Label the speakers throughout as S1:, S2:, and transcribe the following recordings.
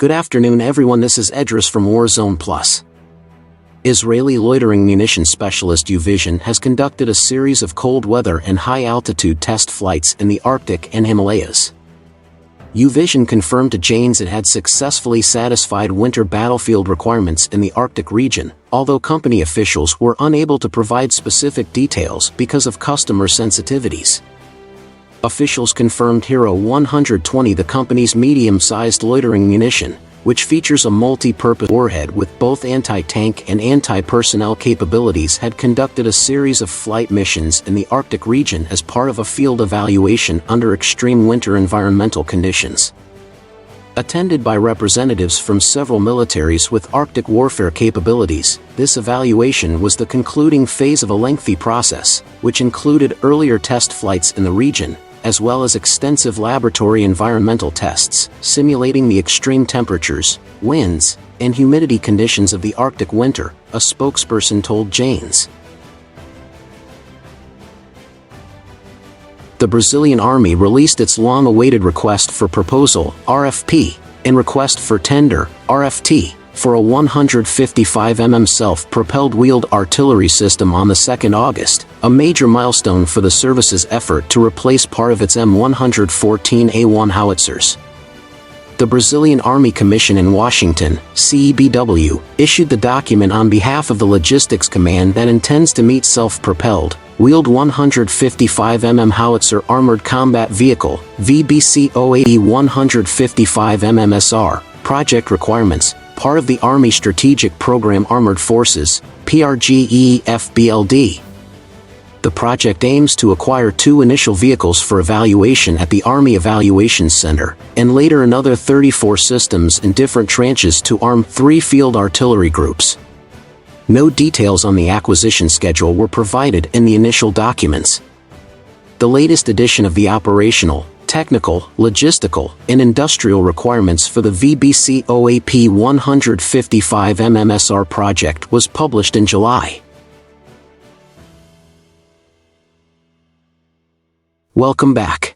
S1: Good afternoon everyone, this is Edris from Warzone Plus. Israeli loitering munition specialist UVision has conducted a series of cold weather and high-altitude test flights in the Arctic and Himalayas. UVision confirmed to Janes it had successfully satisfied winter battlefield requirements in the Arctic region, although company officials were unable to provide specific details because of customer sensitivities. Officials confirmed Hero 120, the company's medium-sized loitering munition, which features a multi-purpose warhead with both anti-tank and anti-personnel capabilities, had conducted a series of flight missions in the Arctic region as part of a field evaluation under extreme winter environmental conditions. Attended by representatives from several militaries with Arctic warfare capabilities, this evaluation was the concluding phase of a lengthy process, which included earlier test flights in the region, as well as extensive laboratory environmental tests, simulating the extreme temperatures, winds, and humidity conditions of the Arctic winter, a spokesperson told Janes. The Brazilian Army released its long-awaited request for proposal, RFP, and request for tender, RFT, for a 155 mm self-propelled wheeled artillery system on the 2nd August, a major milestone for the service's effort to replace part of its M114A1 howitzers. The Brazilian Army Commission in Washington, CEBW, issued the document on behalf of the Logistics Command that intends to meet self-propelled, wheeled 155 mm howitzer armored combat vehicle, VBC-080 155 mm SR, project requirements, part of the Army Strategic Program Armored Forces, PRGE-FBLD. The project aims to acquire 2 initial vehicles for evaluation at the Army Evaluation Center, and later another 34 systems in different tranches to arm 3 field artillery groups. No details on the acquisition schedule were provided in the initial documents. The latest edition of the operational, technical, logistical, and industrial requirements for the VBC-OAP 155 mm SR project was published in July. Welcome back.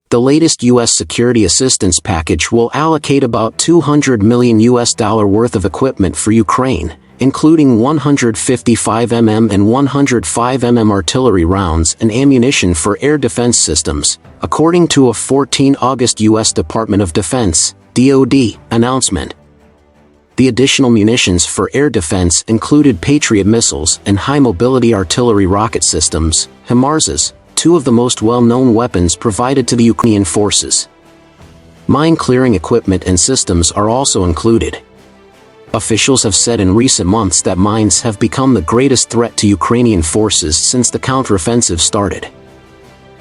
S1: The latest U.S. security assistance package will allocate about $200 million worth of equipment for Ukraine, including 155 mm and 105 mm artillery rounds and ammunition for air defense systems, according to a 14 August U.S. Department of Defense, DoD, announcement. The additional munitions for air defense included Patriot missiles and high-mobility artillery rocket systems, HIMARS, 2 of the most well-known weapons provided to the Ukrainian forces. Mine-clearing equipment and systems are also included. Officials have said in recent months that mines have become the greatest threat to Ukrainian forces since the counteroffensive started.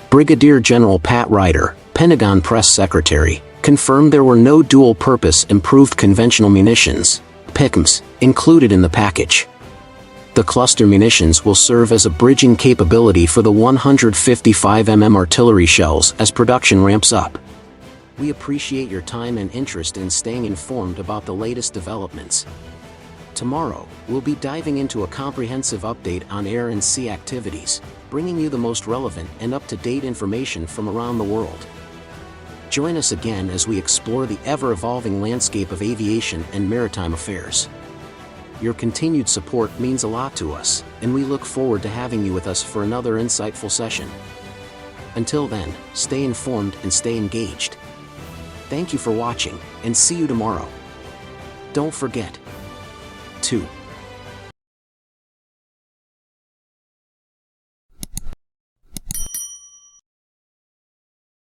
S1: Brigadier General Pat Ryder, Pentagon press secretary, confirmed there were no dual-purpose improved conventional munitions, PICMs, included in the package. The cluster munitions will serve as a bridging capability for the 155 mm artillery shells as production ramps up. We appreciate your time and interest in staying informed about the latest developments. Tomorrow, we'll be diving into a comprehensive update on air and sea activities, bringing you the most relevant and up-to-date information from around the world. Join us again as we explore the ever-evolving landscape of aviation and maritime affairs. Your continued support means a lot to us, and we look forward to having you with us for another insightful session. Until then, stay informed and stay engaged. Thank you for watching, and see you tomorrow. Don't forget to